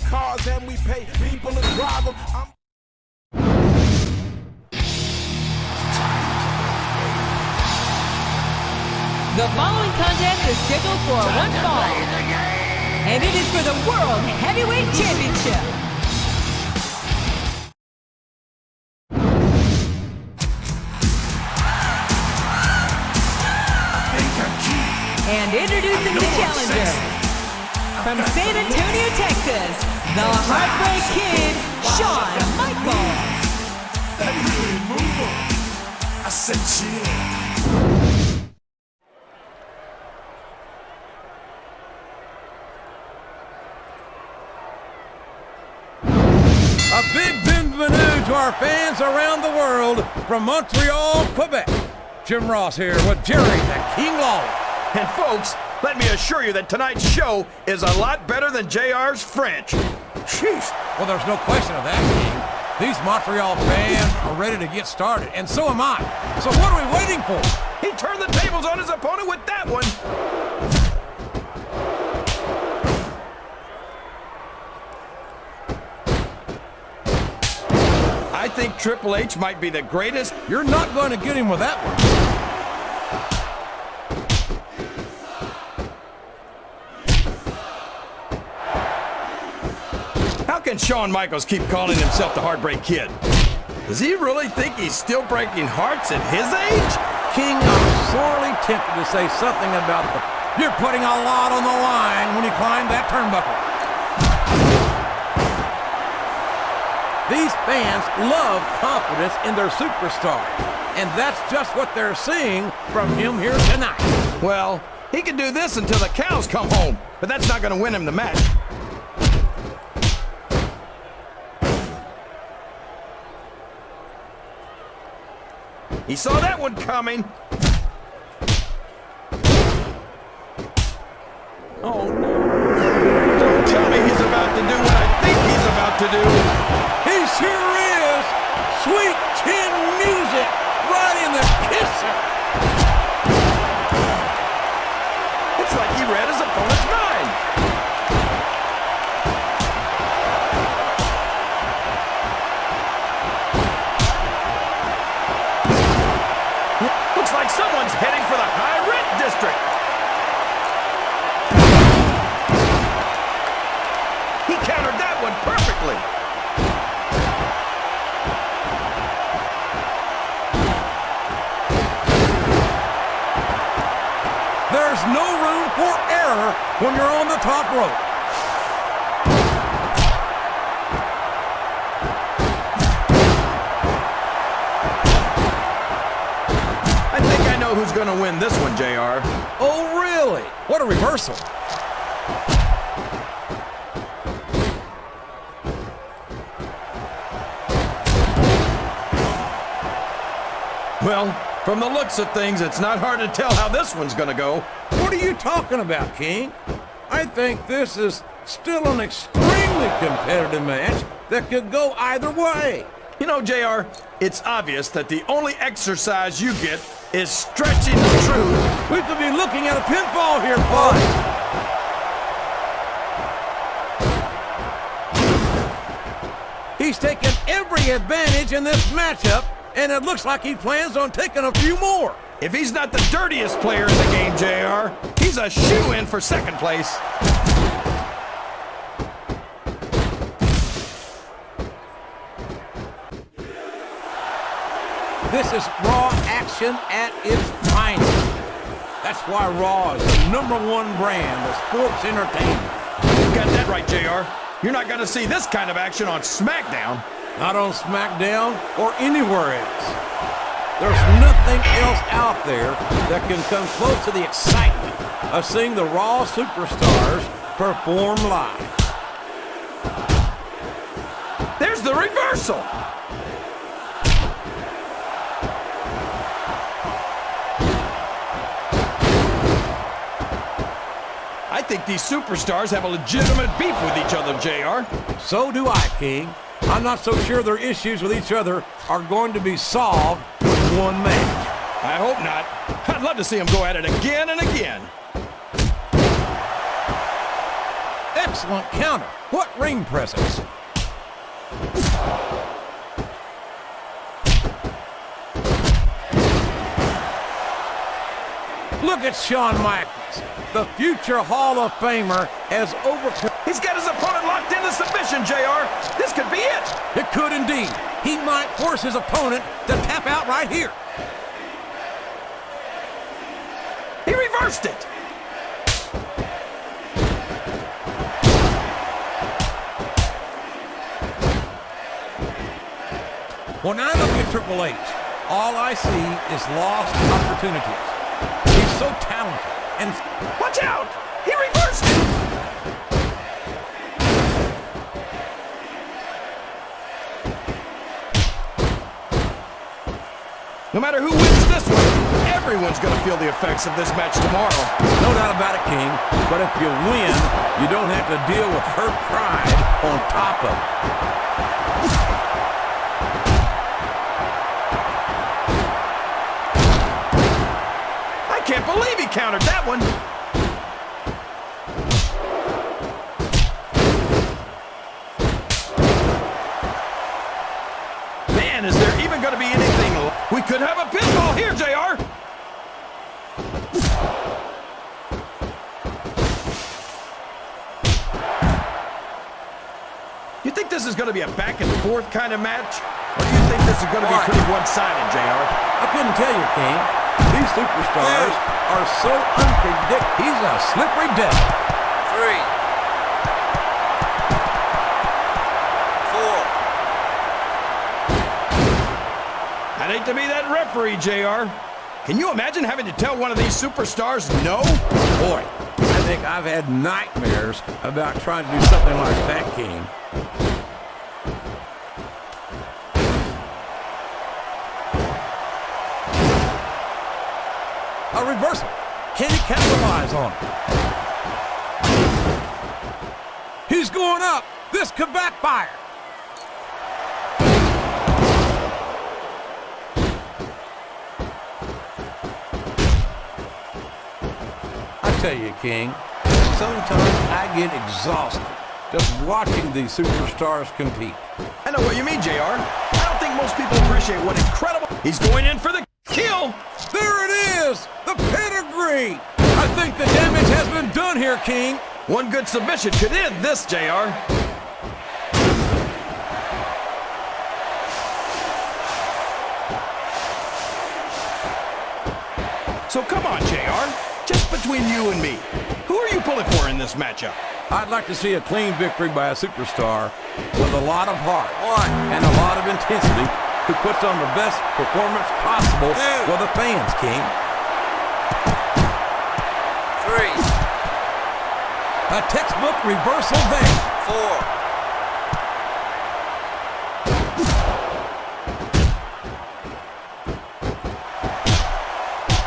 cars and we pay people to drive them. The following contest is scheduled for one fall, and it is for the World Heavyweight Championship. And introducing the challenger, from San Antonio, Texas, the Heartbreak Kid, Shawn Michaels. That really move on. I said chill. A big bienvenue to our fans around the world from Montreal, Quebec. Jim Ross here with Jerry the King Lawler. And folks, let me assure you that tonight's show is a lot better than JR's French. Sheesh. Well, there's no question of that, King. These Montreal fans are ready to get started, and so am I. So what are we waiting for? He turned the tables on his opponent with that one. I think Triple H might be the greatest. You're not going to get him with that one. How can Shawn Michaels keep calling himself the Heartbreak Kid? Does he really think he's still breaking hearts at his age? King, I'm sorely tempted to say something about you're putting a lot on the line when you climb that turnbuckle. These fans love confidence in their superstars, and that's just what they're seeing from him here tonight. Well, he can do this until the cows come home, but that's not going to win him the match. He saw that one coming. Oh, no. Don't tell me he's about to do what I think he's about to do. He sure is. Sweet chin music right in the kisser. It's like he read his opponent's mind. Looks like someone's heading for the high rent district. He countered that one perfectly. There's no room for error when you're on the top rope. I think I know who's going to win this one, JR. Oh, really? What a reversal. Well, from the looks of things, it's not hard to tell how this one's going to go. What are you talking about, King? I think this is still an extremely competitive match that could go either way. You know, JR, it's obvious that the only exercise you get is stretching the truth. We could be looking at a pinfall here, folks. He's taken every advantage in this matchup, and it looks like he plans on taking a few more. If he's not the dirtiest player in the game, JR, he's a shoo-in for second place. This is Raw action at its finest. That's why Raw is the #1 brand of sports entertainment. You got that right, JR. You're not going to see this kind of action on SmackDown. Not on SmackDown or anywhere else. There's nothing else out there that can come close to the excitement of seeing the Raw superstars perform live. There's the reversal. I think these superstars have a legitimate beef with each other, JR. So do I, King. I'm not so sure their issues with each other are going to be solved with one match. I hope not. I'd love to see them go at it again and again. Excellent counter. What ring presence? Look at Shawn Michaels. The future Hall of Famer has overcome. He's got his opponent locked into submission, JR. This could be it. It could indeed. He might force his opponent to tap out right here. He reversed it. When I look at Triple H, all I see is lost opportunities. He's so talented and... Watch out! He reversed it! No matter who wins this one, everyone's going to feel the effects of this match tomorrow. No doubt about it, King. But if you win, you don't have to deal with her pride on top of it. I can't believe he countered that one. Man, is there even going to be anything? We could have a pinfall here, JR. You think this is going to be a back and forth kind of match? Or do you think this is going to be pretty one-sided, JR? I couldn't tell you, King. These superstars are so unpredictable. He's a slippery devil. 3, 4. I'd hate to be that referee, JR. Can you imagine having to tell one of these superstars no? Boy, I think I've had nightmares about trying to do something like that, King. A reversal. Can he capitalize on it? He's going up. This could backfire. I tell you, King, sometimes I get exhausted just watching these superstars compete. I know what you mean, JR. I don't think most people appreciate what incredible... He's going in for the kill. There it is! The pedigree! I think the damage has been done here, King. One good submission could end this, JR. So come on, JR. Just between you and me, who are you pulling for in this matchup? I'd like to see a clean victory by a superstar with a lot of heart and a lot of intensity who puts on the best performance possible for the fans, King. 3, A textbook reversal there. 4.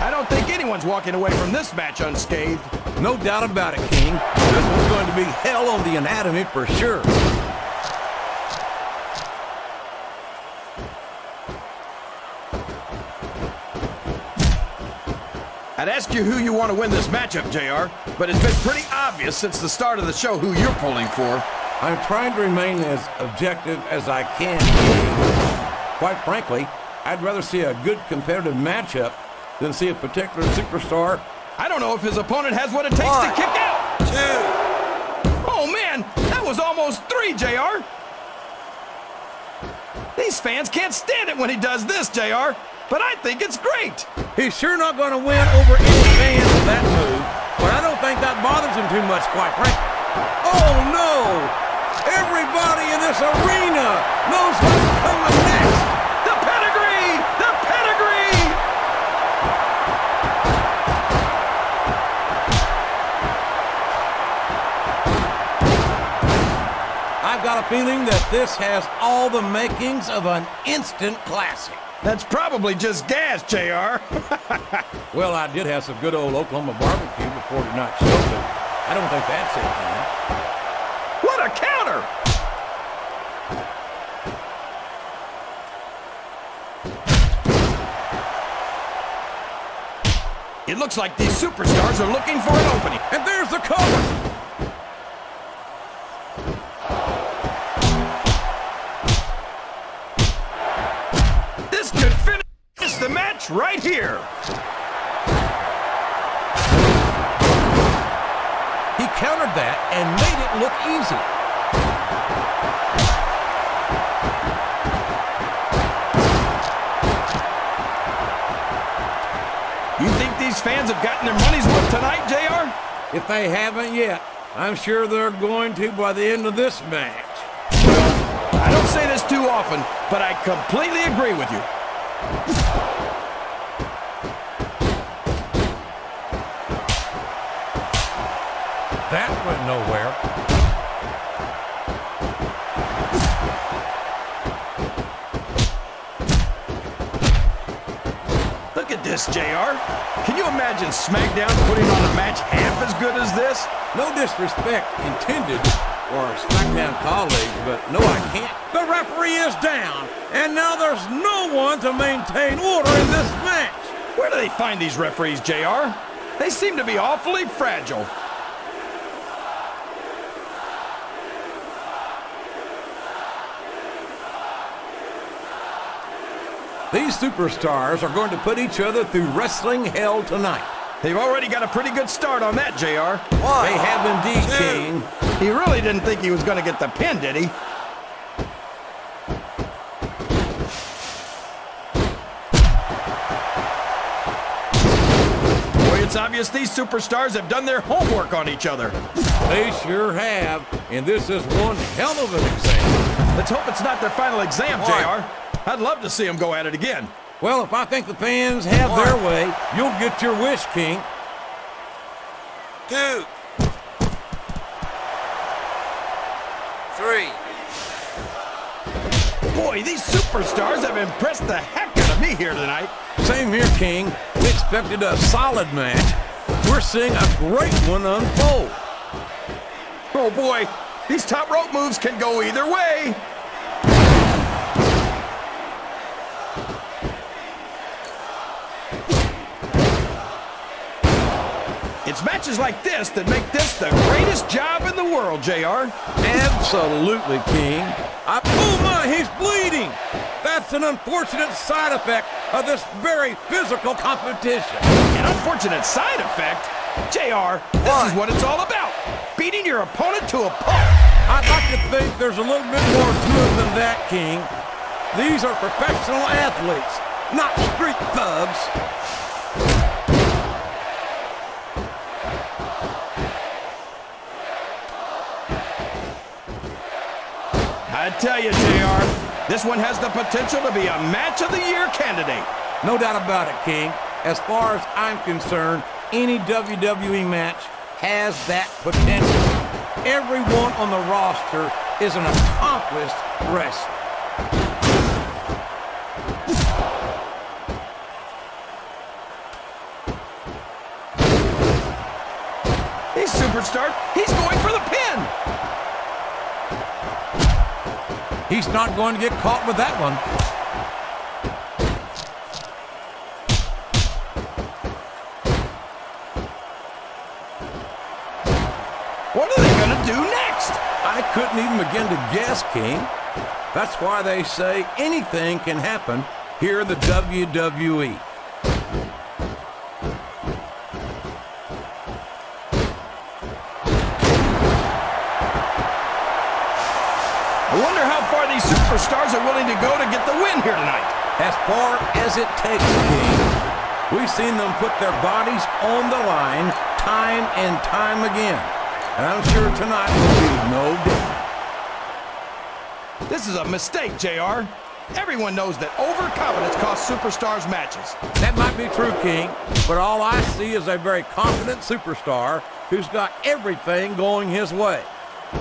I don't think anyone's walking away from this match unscathed. No doubt about it, King. This was going to be hell on the anatomy for sure. I'd ask you who you want to win this matchup, JR, but it's been pretty obvious since the start of the show who you're pulling for. I'm trying to remain as objective as I can. Quite frankly, I'd rather see a good competitive matchup than see a particular superstar. I don't know if his opponent has what it takes to kick out. 2. Oh, man, that was almost 3, JR. These fans can't stand it when he does this, JR, but I think it's great. He's sure not going to win over any fans with that move, but I don't think that bothers him too much, quite frankly. Oh, no! Everybody in this arena knows what's coming next. The pedigree! The pedigree! I've got a feeling that this has all the makings of an instant classic. That's probably just gas, JR. Well, I did have some good old Oklahoma barbecue before tonight's show, but I don't think that's it, man. What a counter! It looks like these superstars are looking for an opening. And there's the cover. could finish the match right here. He countered that and made it look easy. You think these fans have gotten their money's worth tonight, JR? If they haven't yet, I'm sure they're going to by the end of this match. I don't say this too often, but I completely agree with you. That went nowhere. Look at this, JR. Can you imagine SmackDown putting on a match half as good as this? No disrespect intended for our SmackDown colleagues, but no, I can't. The referee is down, and now there's no one to maintain order in this match. Where do they find these referees, JR? They seem to be awfully fragile. These superstars are going to put each other through wrestling hell tonight. They've already got a pretty good start on that, JR. They have indeed, King. He really didn't think he was going to get the pin, did he? Boy, it's obvious these superstars have done their homework on each other. They sure have, and this is one hell of an exam. Let's hope it's not their final exam, JR. I'd love to see them go at it again. Well, if I think the fans have their way, you'll get your wish, King. 2, 3. Boy, these superstars have impressed the heck out of me here tonight. Same here, King. We expected a solid match. We're seeing a great one unfold. Oh boy, these top rope moves can go either way. It's matches like this that make this the greatest job in the world, JR. Absolutely, King. Oh my, he's bleeding! That's an unfortunate side effect of this very physical competition. An unfortunate side effect? JR, this is what it's all about. Beating your opponent to a pulp. I'd like to think there's a little bit more to it than that, King. These are professional athletes, not street thugs. I tell you, JR, this one has the potential to be a Match of the Year candidate. No doubt about it, King. As far as I'm concerned, any WWE match has that potential. Everyone on the roster is an accomplished wrestler. He's superstar. He's going for the pin. He's not going to get caught with that one. What are they going to do next? I couldn't even begin to guess, King. That's why they say anything can happen here in the WWE. I wonder how far these superstars are willing to go to get the win here tonight. As far as it takes, King. We've seen them put their bodies on the line time and time again. And I'm sure tonight will be no different. This is a mistake, JR. Everyone knows that overconfidence costs superstars matches. That might be true, King, but all I see is a very confident superstar who's got everything going his way.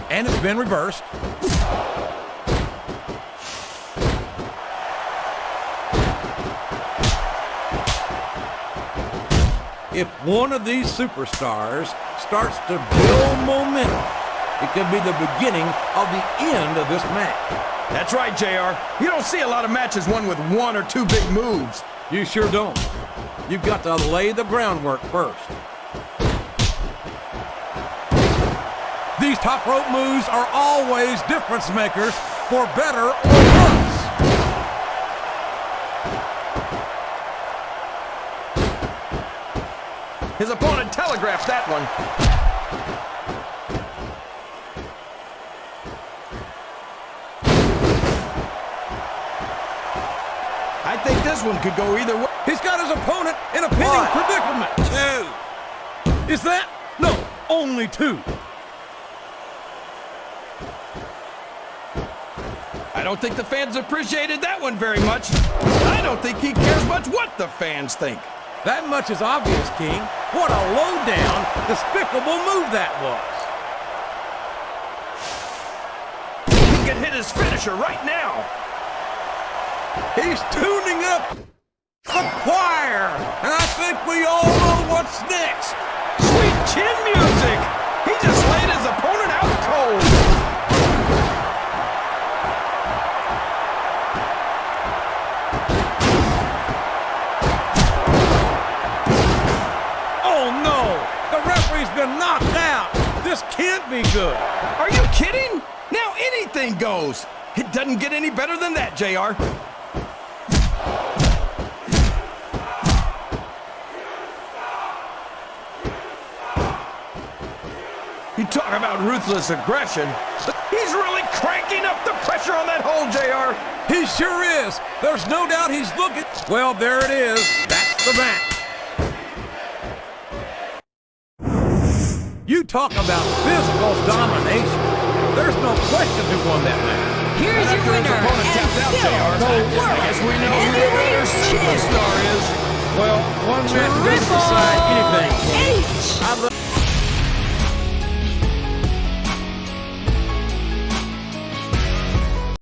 And it's been reversed. If one of these superstars starts to build momentum, it could be the beginning of the end of this match. That's right, JR. You don't see a lot of matches won with one or two big moves. You sure don't. You've got to lay the groundwork first. These top rope moves are always difference makers, for better or worse. His opponent telegraphed that one. I think this one could go either way. He's got his opponent in a pinning predicament. 2. Is that? No, only 2. I don't think the fans appreciated that one very much. I don't think he cares much what the fans think. That much is obvious, King. What a low-down, despicable move that was. He can hit his finisher right now. He's tuning up the choir, and I think we all know what's next. Sweet chin music. He just laid his opponent out cold. Been knocked out. This can't be good. Are you kidding? Now anything goes. It doesn't get any better than that, JR. You talk about ruthless aggression. He's really cranking up the pressure on that hole, JR. He sure is. There's no doubt he's looking. Well, there it is. That's the match. You talk about physical domination. There's no question who won that match. Here's your winner, and still the world I guess we know who the better superstar is. Well, one match doesn't decide anything. H.